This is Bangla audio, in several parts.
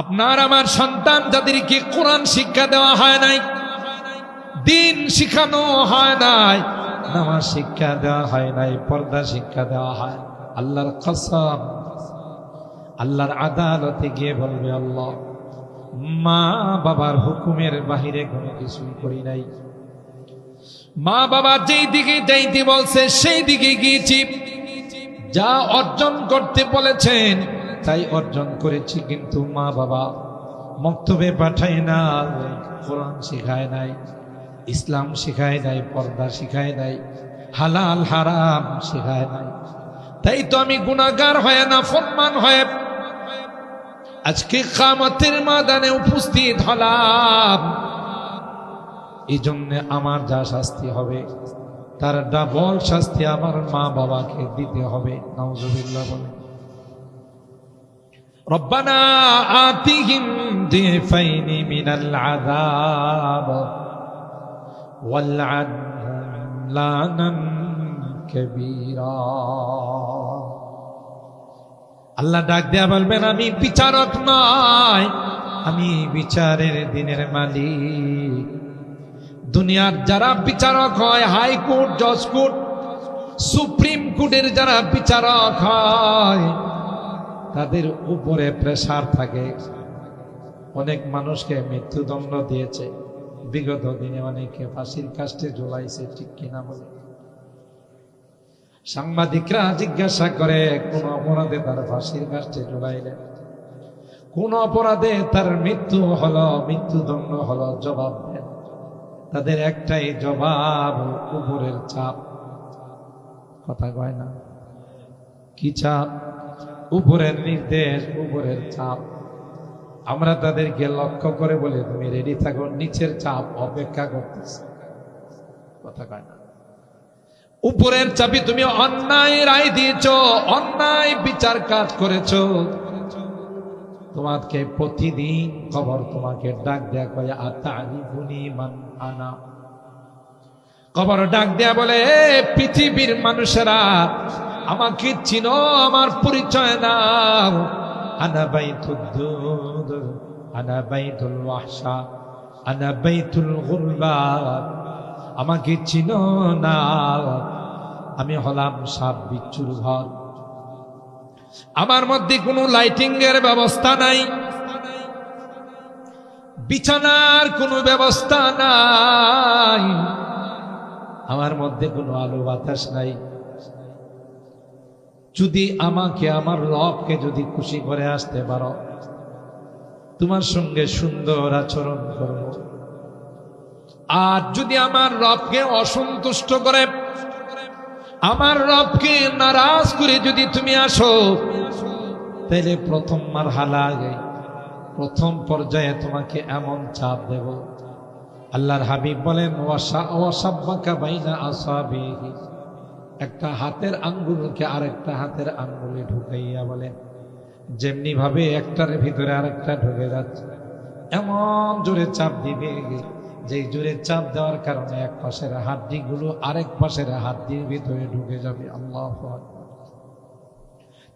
আপনার আমার সন্তান যাদেরকে কোরআন শিক্ষা দেওয়া হয় নাই, দিন শিখানো হয় নাই, নামাজ শিক্ষা দেওয়া হয় নাই, পর্দা শিক্ষা দেওয়া হয়, আল্লাহর কসম, আল্লাহর আদালতে গিয়ে বলবে, আল্লাহ, মা বাবার হুকুমের বাহিরে কোনো কিছুই করি নাই, মা বাবা যেই দিকে যাইতে বলছে সেই দিকে গিয়েছি, যা অর্জন করতে বলেছেন তাই অর্জন করেছি, কিন্তু মা বাবা মক্তবে পাঠায় না, কোরআন শিখায় নাই, ইসলাম শিখায় নাই, পর্দা শিখায় নাই, হালাল হারাম শিখায় নাই, তাই তো আমি গুনাহগার হয়ে না ফরমান হয়ে আজকে কিয়ামতের ময়দানে উপস্থিত হলাম। এই জন্য আমার যা শাস্তি হবে তার ডাবল শাস্তি আমার মা বাবাকে দিতে হবে। নাউজুবিল্লাহ বলে, রব্বানা আতিহিম দিফাইনি মিনাল আযাব ওয়ালআনহুম লানান কাবীরা। আল্লাহ ডাক দেয়া বলবেন, আমি বিচারক নয়, আমি বিচারের দিনের মালিক। দুনিয়ার যারা বিচারক হয়, হাইকোর্ট, জজ কোর্ট, সুপ্রিম কোর্টের যারা বিচারক হয়, তাদের উপরে প্রেসার থাকে। অনেক মানুষকে মৃত্যুদণ্ড দিয়েছে, বিগত দিনে অনেকে ফাঁসির কাস্টে ঝুলাইছে, ঠিক কিনা বলে? সাংবাদিকরা জিজ্ঞাসা করে, কোন অপরাধে তার ফাঁসির কাস্টে ঝুলাইলেন, কোন অপরাধে তার মৃত্যু হলো, মৃত্যুদণ্ড হলো, জবাব দেন। তাদের একটাই জবাব, উপরের চাপ। কথা কয় না? কি চাপ? উপরের নির্দেশ, উপরের চাপ। আমরা তাদেরকে লক্ষ্য করে বলি, তুমি রেডি থাকো, নিচের চাপ অপেক্ষা করতেছে। কথা কয় না? উপরের চাপি, তুমি অন্যায় রায় দিয়েছ, অন্যায় বিচার কাজ করেছ, তোমাকে প্রতিদিন খবর তোমাকে ডাক দেয়া কয়, আতারিফুনি মান আনা। খবর ডাক দেয়া বলে, পৃথিবীর মানুষেরা আমাকে চিনো, আমার পরিচয় নাও। আনা বাইতুদ দুদ, আনা বাইতুল ওয়াহশা, আনা বাইতুল গুরবা। আমাকে চিনো না, আমি হলাম সাপ বিচ্ছুর ঘর। আমার মধ্যে কোনো লাইটিং এর ব্যবস্থা নাই, বিছানার কোনো ব্যবস্থা নাই, আমার মধ্যে কোনো আলো বাতাস নাই। যদি আমাকে, আমার রবকে যদি খুশি করে আসতে পারো, তোমার সঙ্গে সুন্দর আচরণ করব। আর যদি আমার রবকে অসন্তুষ্ট করে, আমার রবকে নারাজ করে যদি তুমি আসো, তাহলে প্রথম মারহালায়, প্রথম পর্যায়ে তোমাকে এমন চাপ দেব। আল্লাহর হাবিব বলেন, ওয়াসাব্বাকা বাইনা আসাবিহি, একটা হাতের আঙ্গুলকে আরেকটা হাতের আঙ্গুলে ঢুকাইয়া বলেন, যেমনি ভাবে একটার ভিতরে আরেকটা ঢুকে যাচ্ছে, এমন জোরে চাপ দিবে যে জোরে চাপ দেওয়ার কারণে এক পাশের হাড্ডিগুলো আরেক পাশের হাড্ডির ভিতরে ঢুকে যাবে। আল্লাহু আকবার।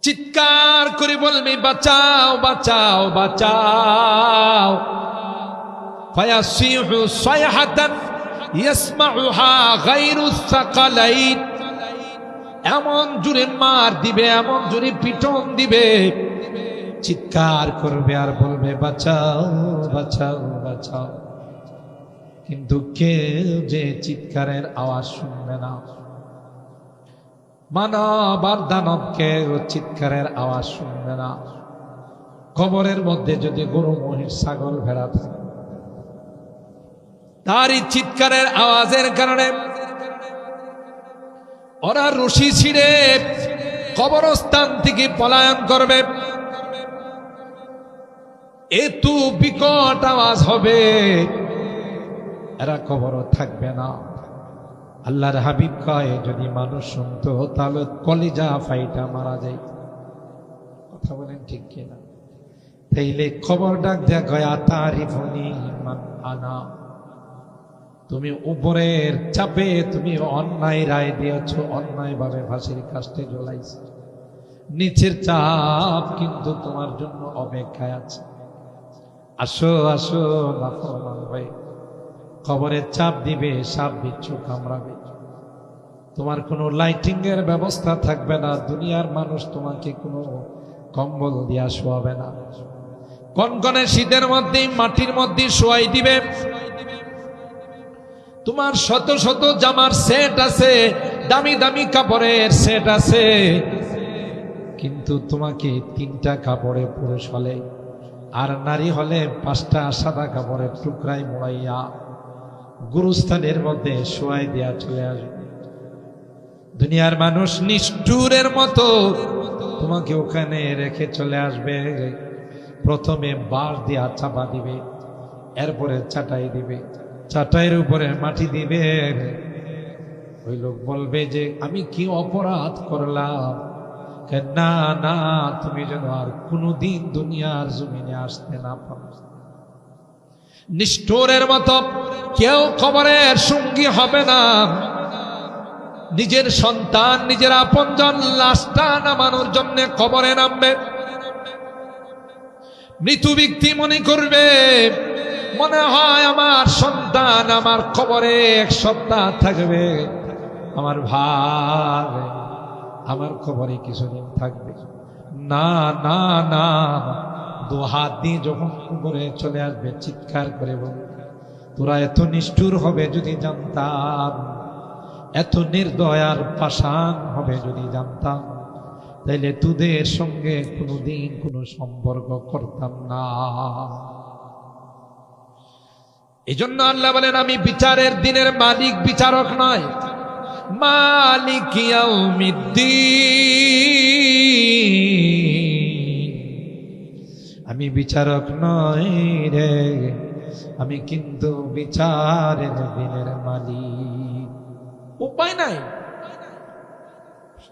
চিৎকার করে বলবে, বাঁচাও বাঁচাও বাঁচাও। ফায়াসিহু সায়হাতান ইয়াসমাউহা গায়রুস সাকালাইন। এমন জোরে মার দিবে, এমন জোরে পিটন দিবে, চিৎকার করবে আর বলবে, বাঁচাও বাঁচাও বাঁচাও। কিন্তু কেউ যে চিৎকারের আওয়াজ শুনবে না। মানব আর দানব কেউ চিৎকারের আওয়াজ শুনবে না। কবরের মধ্যে যদি গরু, মহিষ, ছাগল, ভেড়া থাকে, তারই চিৎকারের আওয়াজের কারণে ওরা রশি ছিঁড়ে কবরস্থান থেকে পলায়ন করবে। এত বিকট আওয়াজ হবে, এরা কবরও থাকবে না। আল্লাহর হাবিব কয়, যদি মানুষ শুনতো তাহলে কলিজা ফাইটা মারা যায়। কথা বলেন ঠিক কিনা? তাইলে খবর ডাক দেয়া কয়, আতারিফুনি মান আনা। তুমি উপরের চাপে তুমি অন্যায় রায় দিয়েছ, অন্যায় ভাবে ফাঁসির কাস্টে ঝোলাইছ, নিচের চাপ কিন্তু তোমার জন্য অপেক্ষায় আছে। আসো আসো নাফরমান হয়ে কবরে চাপ দিবে, সাপ বিচ্ছু কামড়াবে। তোমার কোনো লাইটিং এর ব্যবস্থা থাকবে না, দুনিয়ার মানুষ তোমাকে কোনো কম্বল দিয়া শোয়াবে না। কনকনে শীতের মধ্যে মাটির মধ্যে শোয়াই দিবে। তোমার শত শত জামার সেট আছে, দামি দামি কাপড়ের সেট আছে, কিন্তু তোমাকে 3টা কাপড়ে পুরুষ হলে আর নারী হলে 5টা সাদা কাপড়ের টুকরাই মোড়াইয়া গুরুস্থানের মধ্যে শোয়াই দেয়া চলে আসবে। দুনিয়ার মানুষ নিষ্ঠুরের মতো তোমাকে ওখানে রেখে চলে আসবে। প্রথমে বাঁশ দিয়া চাপা দিবে, এরপরে চাটাই দিবে, চাটাইয়ের উপরে মাটি দিবে। ওই লোক বলবে যে আমি কি অপরাধ করলাম? না না, তুমি যেন আর কোনদিন দুনিয়ার জমিনে আসতে না পারো। নিষ্ঠুরের মতো কেউ কবরের সঙ্গী হবে না। নিজের সন্তান, নিজের আপনজন লাশটা নামানোর জন্য কবরে নামবে। মৃত ব্যক্তি মনে করবে, মনে হয় আমার সন্তান আমার কবরে 1 সপ্তাহ থাকবে, আমার ভাই আমার কবরে কিছুদিন থাকবে। না না না, 2 হাত দিয়ে যখন কবরে চলে আসবে চিৎকার করে বলবে, তোরা এত নিষ্ঠুর হবে যদি জানতাম, এত নির্দয়ার পাষাণ হবে যদি জানতাম, তাইলে তোদের সঙ্গে কোনোদিন কোনো সম্পর্ক করতাম না। এই জন্য আল্লাহ বলেন, আমি বিচারের দিনের মালিক, বিচারক নয়। মালিক ইয়াউমিদ্দিন, আমি বিচারক নই রে, আমি কিন্তু বিচারের দিনের মালিক। উপায় নাই,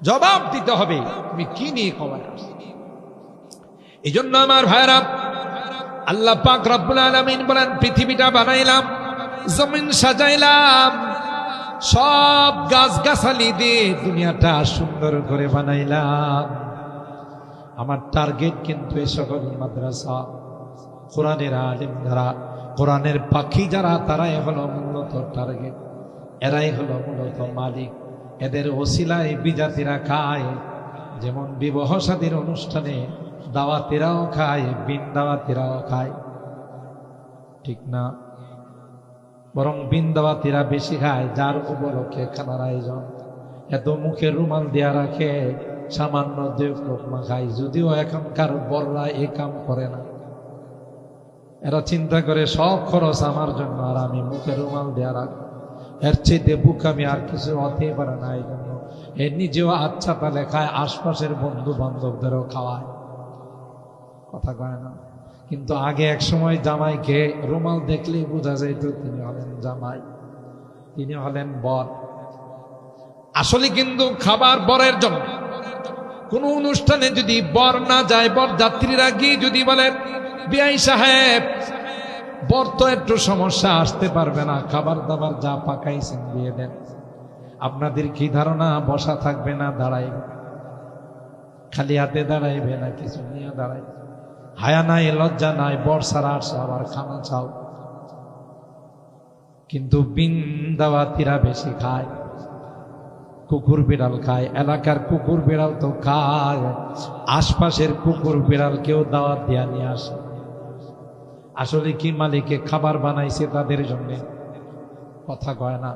জবাব দিতে হবে তুমি কি নিয়ে কবরে আসছো। এই জন্য আমার ভাইরা, আল্লাহ পাক রব্বুল আলামিন বলেন, পৃথিবীটা বানাইলাম, জমিন সাজাইলাম, সব গাছগাছালি দিয়ে দুনিয়াটা সুন্দর করে বানাইলাম। আমার টার্গেট কিন্তু এই সকল মাদ্রাসা, কোরআনের আলেম যারা, কোরআনের পাখি যারা, তারাই হলো মূলত টার্গেট, এরাই হলো মূলত মালিক। এদের ওসিলায় বিজাতিরা খায়, যেমন বিবাহ শাদীর অনুষ্ঠানে দাওয়াতিরাও খায়, বিন দাওয়াতিরাও খায়, ঠিক না? বরং বিন দাওয়াতিরা বেশি খায়, যার উপলক্ষে খানার আয়োজন। এত মুখে রুমাল দেয়া রাখে, সামান্য 2 লোকমা খায়। যদিও এখনকার বড়রা এ কাম করে না, এরা চিন্তা করে সব খরচ আমার জন্য, আর আমি মুখে রুমাল দেয়া রাখবো, এর চেয়ে বুকামি আর কিছু হতেই পারে না। এই জন্য এ নিজেও আচ্ছা তালে খায়, আশপাশের বন্ধু বান্ধবদেরও খাওয়ায়, কথা কয় না। কিন্তু আগে এক সময় জামাইকে রুমাল দেখলেই বোঝা যেত তিনি হলেন জামাই, তিনি হলেন বর। আসলে কিন্তু খাবার বরের জন্য। কোন অনুষ্ঠানে যদি বর না যায়, বর যাত্রীরা গিয়ে যদি বলেন, বিআই সাহেব বর তো একটু সমস্যা, আসতে পারবে না, খাবার দাবার যা পাকাইছেন দিয়ে দেন। আপনাদের কি ধারণা বসা থাকবে না দাঁড়াইবে? খালি হাতে দাঁড়াইবে না কিছু নিয়ে দাঁড়াইবে? হায়া নাই, লজ্জা নাই, বর সারা আসছে আবার খানা চাও। কিন্তু বিন দাওয়াতিরা বেশি খায়, কুকুর বিড়াল খায়। এলাকার কুকুর বিড়াল তো খায়, আশপাশের কুকুর বিড়াল কেউ দাওয়াত দিয়া নিয়ে আসে। আসলে কি মালিকে খাবার বানাইছে তাদের জন্য? কথা কয় না।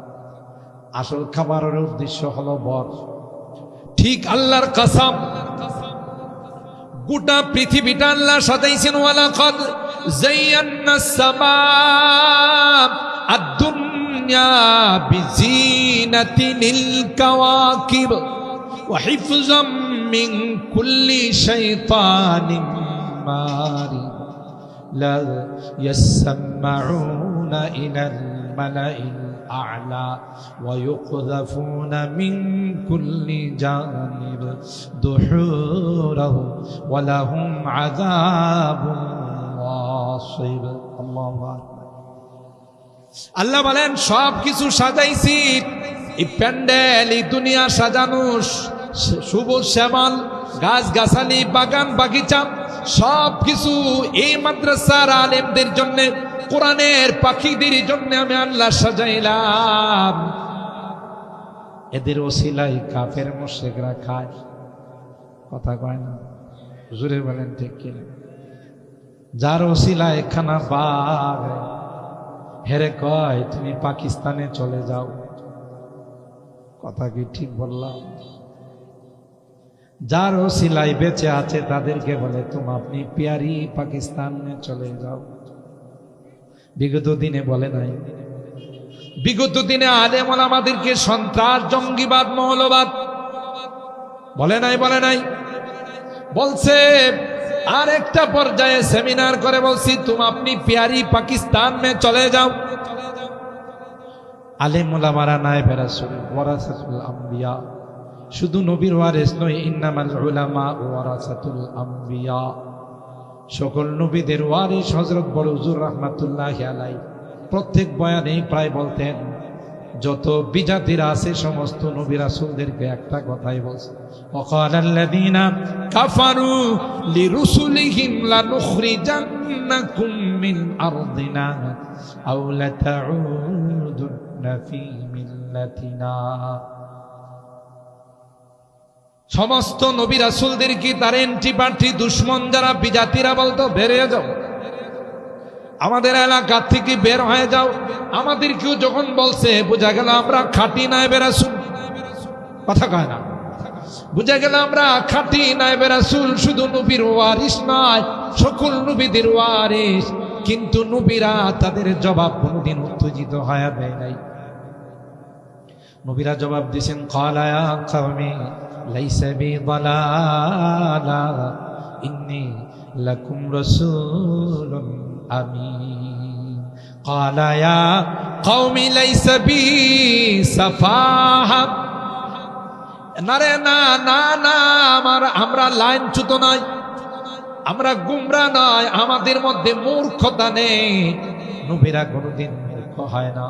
আসল খাবারের উদ্দেশ্য হলো বর। ঠিক আল্লাহর কসম, গোটা পৃথিবীটা আল্লাহ সাজাইছেন, ওয়ালাকাদ যায়্যানাস সামা আদ-দুনিয়া বিজিনাতিল কাওয়াকিব ওয়া হিফযাম মিন কুল্লি শাইতানিন মারিদ লা ইয়াসমাউনা ইলাল মালাইল আ'লা ওয়া ইউকযাফুনা মিন কুল্লি জানিব দুহুরাহু ওয়া লাহুম আযাবুন ওয়াসিব। আল্লাহু আকবার। আল্লাহ বলেন, সব কিছু সাজাইছি, এই প্যান্ডেল, এই দুনিয়া সাজানো, সবুজ শ্যামল গাছ গাছালি, বাগান বাগিচা, সব কিছু এই মাদ্রাসার আলেমদের জন্য, কোরআনের পাখিদের জন্য আমি আল্লাহ সাজাইলাম। এদের ওসিলাই কাফের মুশরিকরা খায়। কথা কয় না, হুজুরে বলেন ঠিক কিনা? যার ওসিলায় খানা পাবে হেরে কয় তুমি পাকিস্তানে চলে যাও। কথা কি ঠিক বললাম? যার ওসিলায় বেঁচে আছে তাদেরকে বলে তুমি আপনি পিয়ারি পাকিস্তানে চলে যাও। বিগত দিনে বলে নাই? বিগত দিনে আলেম ওলামাদেরকে সন্ত্রাস, জঙ্গিবাদ, মৌলবাদ বলে নাই? বলে নাই? বলছে। আর একটা পর্যায়ে সেমিনার করে বলছি তুমি আপনি পিয়ারি পাকিস্তান মে চলে যাও। আলেম ওলামারা নায়েবে রাসূল, ওয়ারাসাতুল আম্বিয়া, শুধু নবীর ওয়ারিস নয়, ইন্নামাল উলামা ওয়ারাসাতুল আম্বিয়া, সকল নবীদের ওয়ারিস হযরত বড় হুজুর রাহমাতুল্লাহি আলাইহি প্রত্যেক বয়ানে প্রায় বলতেন, যত বিজাতিরা আছে সমস্ত নবী রাসূলদেরকে একটা কথাই বলছে, ওয়াকালাল্লাযীনা কাফারু লিরুসুলিহিম লানুখরিজান্নাকুম মিন আরদিনা আও লাতাউদুন্না ফী মিল্লাতিনা। সমস্ত নবী রাসূলদেরকে তার এন্টিপার্টি দুশমন যারা বিজাতিরা বলতো বেরিয়ে যাও, আমাদের এলাকা থেকে বের হয়ে যাও। আমাদেরকেও যখন বলছে বোঝা গেল আমরা খাঁটি নায়েবে রাসূল। কথা কয় না? বোঝা গেল আমরা খাঁটি নায়েবে রাসূল, শুধু নবীর ওয়ারিস নয়, সকল নবীদের ওয়ারিস। কিন্তু নবীরা তাদের জবাব কোনদিন উত্তেজিত হয়ে দেয় নাই। নবীরা জবাব দিয়েছেন, ক্বালা ইয়া কওমি লাইসা বি দালালা ইন্নী লাকুম রাসূলুন আমিন। ক্বালা ইয়া কওমি লাইসা বি সাফাহা, না রে না না না, আমরা লাইনচ্যুত নয়, আমরা গুমরা নয়, আমাদের মধ্যে মূর্খতা নেই। নবীরা কোনদিন মূর্খ হয় না।